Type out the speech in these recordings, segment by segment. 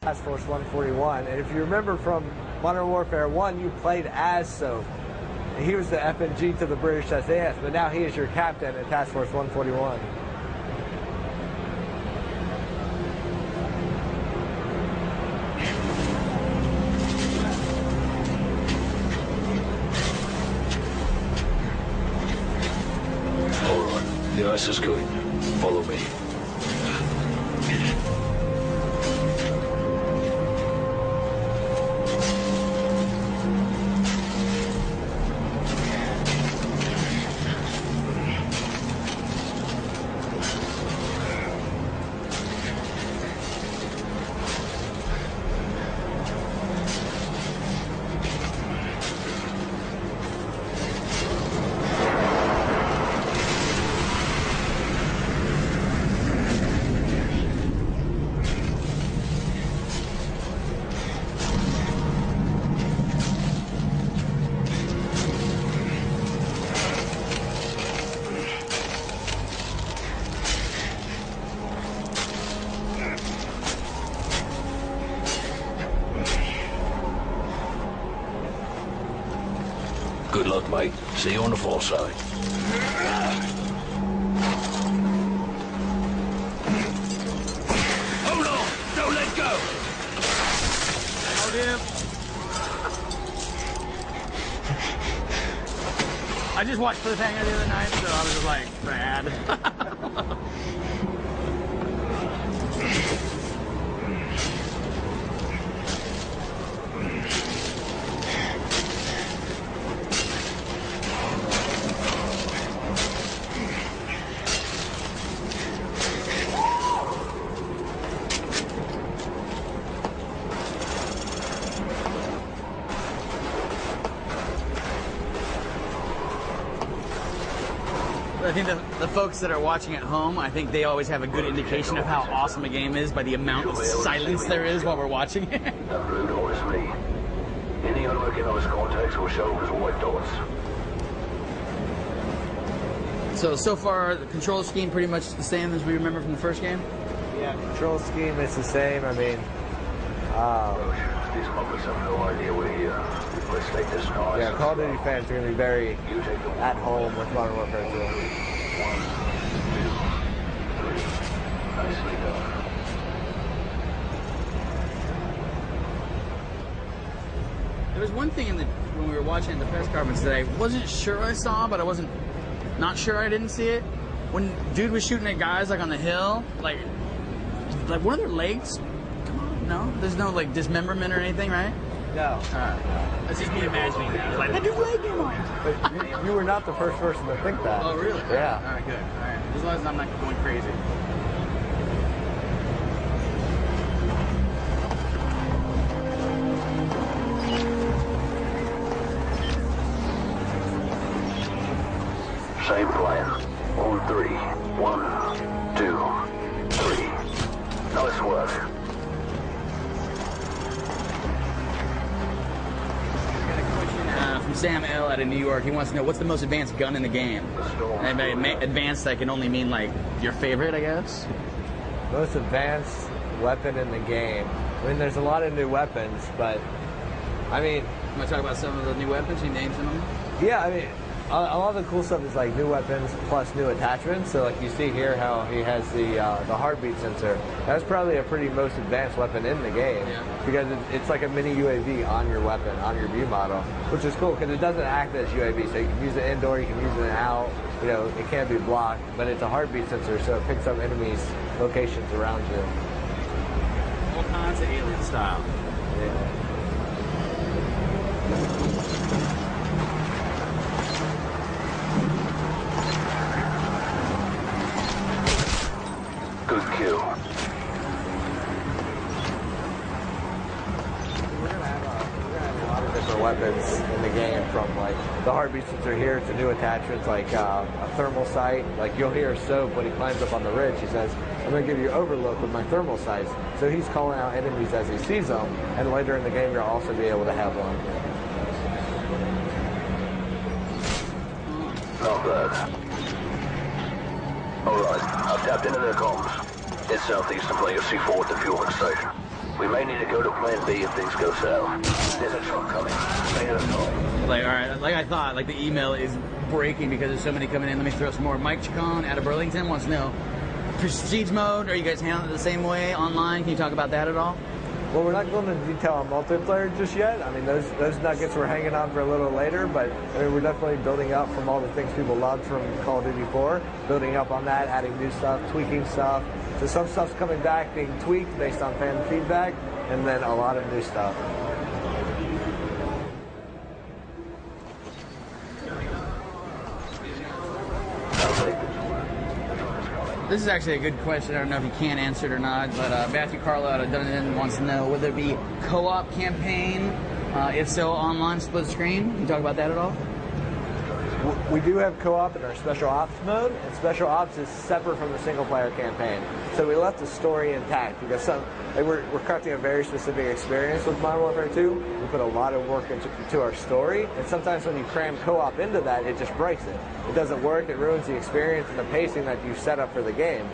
Task Force 141, and if you remember from Modern Warfare 1, you played as Soap. He was the FNG to the British SAS, but now he is your captain at Task Force 141. All right, the ice is going. Follow me. Good luck, mate. See you on the far side. Hold on! Don't let go! Hold him. I just watched Cliffhanger the other night, so I was just like, bad. I think the folks that are watching at home, I think they always have a good indication of how awesome a game is by the amount of silence there is while we're watching it. That blue dot is me. Any unrecognized contacts will show as white dots. So far, the control scheme pretty much the same as we remember from the first game? Yeah, control scheme is the same. I mean, these muppets have no idea we're here. Let's take this nice. yeah, Call of Duty fans are going to be very at home with Modern Warfare 2. 1, 2, 3. Nicely done. There was one thing when we were watching the press conference that I wasn't sure I saw, but I wasn't not sure I didn't see it. When dude was shooting at guys like on the hill, like one of their legs. Come on, no, there's no like dismemberment or anything, right? No. That's just me imagining that. Like that dude's leg came off. But you were not the first person to think that. Oh really? Yeah. All right, good. All right, as long as I'm not going crazy. Same plan. On 3. 1, 2, 3. Nice work. From Sam L. out of New York, he wants to know what's the most advanced gun in the game. And by advanced, that can only mean like your favorite, I guess. Most advanced weapon in the game. I mean, there's a lot of new weapons, but I mean, You want to talk about some of the new weapons? Can you name some of them? yeah, I mean, a lot of the cool stuff is like new weapons plus new attachments. So like you see here how he has the heartbeat sensor. That's probably a pretty most advanced weapon in the game, because it's like a mini UAV on your weapon, on your view model, which is cool because it doesn't act as UAV. So you can use it indoor, you can use it out. You know, it can't be blocked, but it's a heartbeat sensor, so it picks up enemies' locations around you. All kinds of alien style. Yeah. Good kill. We're gonna have a lot of different weapons in the game, from like the heartbeat sensor here to new attachments like a thermal sight. Like you'll hear Soap when he climbs up on the ridge, he says, I'm gonna give you overlook with my thermal sights. So he's calling out enemies as he sees them, and later in the game you'll also be able to have one. Not bad. Alright, I've tapped into their comms. It's southeast and playing a C4 at the fueling station. We may need to go to plan B if things go south. There's a truck coming. Stay at a time. Like, all right, like I thought, like the email is breaking because there's so many coming in. Let me throw some more. Mike Chacon out of Burlington wants to know, Prestige mode, are you guys handling it the same way online? Can you talk about that at all? Well, we're not going into detail on multiplayer just yet. I mean, those nuggets we're hanging on for a little later, but I mean, we're definitely building up from all the things people loved from Call of Duty 4, building up on that, adding new stuff, tweaking stuff. So some stuff's coming back, being tweaked based on fan feedback, and then a lot of new stuff. This is actually a good question. I don't know if you can answer it or not, but Matthew Carlo out of Dunedin wants to know, will there be co-op campaign? If so, online split screen? Can you talk about that at all? We do have co-op in our Special Ops mode, and Special Ops is separate from the single-player campaign. So we left the story intact because we're crafting a very specific experience with Modern Warfare 2. We put a lot of work into our story, and sometimes when you cram co-op into that, it just breaks it. It doesn't work, it ruins the experience and the pacing that you set up for the game.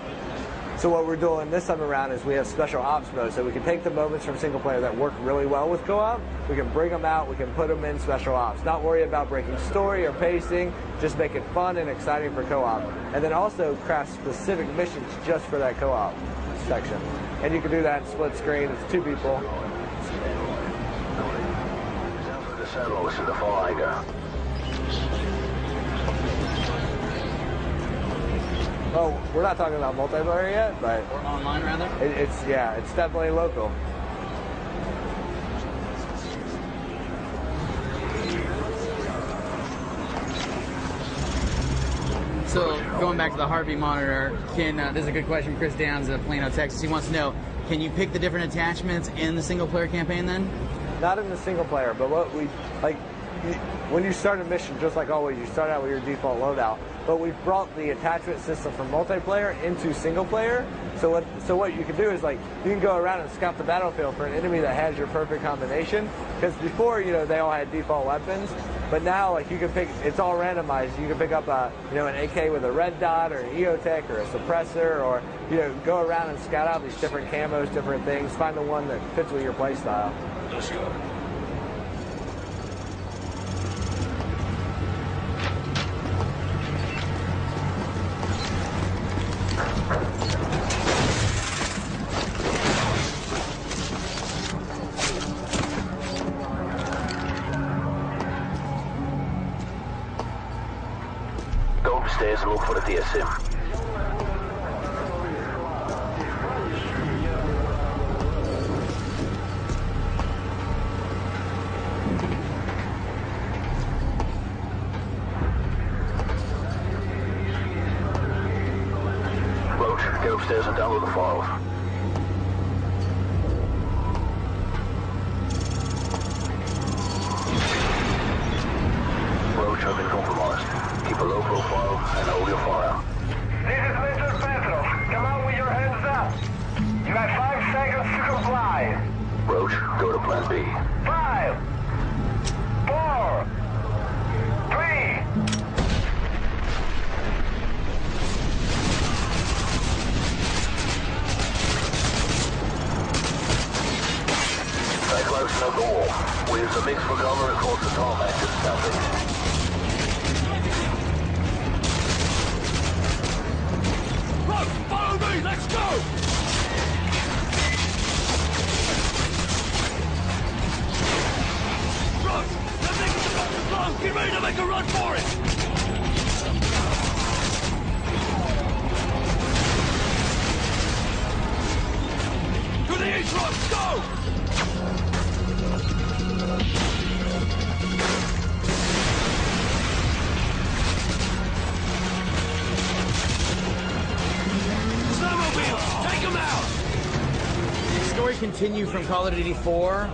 So what we're doing this time around is we have Special Ops mode, so we can take the moments from single player that work really well with co-op, we can bring them out, we can put them in Special Ops. Not worry about breaking story or pacing, just make it fun and exciting for co-op. And then also craft specific missions just for that co-op section. And you can do that in split screen, it's 2 people. The Sentinel is in the far hangar. Well, we're not talking about multiplayer yet, but Or online, rather? it's definitely local. So, going back to the heartbeat monitor, this is a good question from Chris Downs of Plano, Texas. He wants to know, can you pick the different attachments in the single-player campaign then? Not in the single player, but when you start a mission, just like always, you start out with your default loadout. But we've brought the attachment system from multiplayer into single player. So what you can do is you can go around and scout the battlefield for an enemy that has your perfect combination. Because before, they all had default weapons, but now you can pick. It's all randomized. You can pick up an AK with a red dot or an EOTech or a suppressor, or go around and scout out these different camos, different things. Find the one that fits with your playstyle. Go upstairs and look for the DSM. Roach, get upstairs and download the files. Roach, I've been compromised. Keep a low profile and hold your fire. This is Mr. Petros. Come out with your hands up. You have 5 seconds to comply. Roach, go to plan B. 5, 4, 3. Stay close and up the wall. We use a mix for cover across the tarmac to the southeast. Follow me, let's go! Roach, they're making the road long. Get ready to make a run for it! To the east, Roach, go! Snowmobile, take them out! Story continue from Call of Duty 4.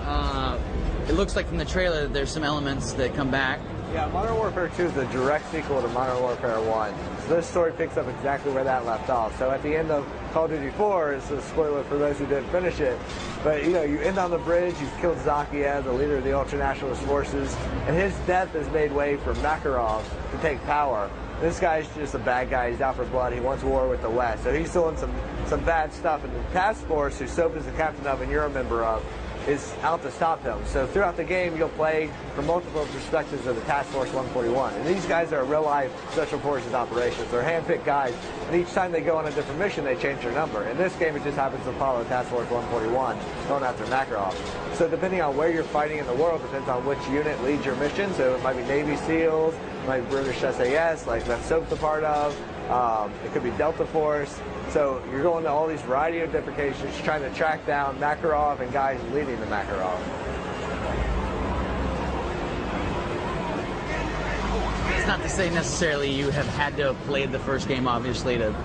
It looks like from the trailer that there's some elements that come back. Yeah, Modern Warfare 2 is the direct sequel to Modern Warfare 1. So this story picks up exactly where that left off. So at the end of Call of Duty 4, it's a spoiler for those who didn't finish it, but you end on the bridge, you've killed Zakiev, the leader of the ultra-nationalist forces, and his death has made way for Makarov to take power. This guy's just a bad guy. He's out for blood. He wants war with the West. So he's doing some bad stuff. And the task force, who Soap is the captain of and you're a member of, is out to stop them. So throughout the game, you'll play from multiple perspectives of the Task Force 141. And these guys are real-life Special Forces operations. They're hand-picked guys, and each time they go on a different mission, they change their number. In this game, it just happens to follow Task Force 141, going after Makarov. So depending on where you're fighting in the world, depends on which unit leads your mission. So it might be Navy SEALs, it might be British SAS, like that Soap's a part of. It could be Delta Force. So you're going to all these variety of different locations, trying to track down Makarov and guys leading the Makarov. It's not to say necessarily you have had to have played the first game, obviously, to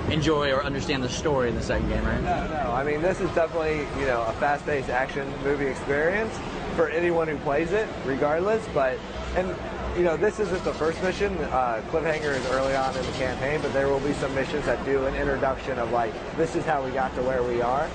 enjoy or understand the story in the second game, right? No. I mean, this is definitely, you know, a fast-paced action movie experience for anyone who plays it, regardless. And you know, this isn't the first mission. Cliffhanger is early on in the campaign, but there will be some missions that do an introduction of, like, this is how we got to where we are.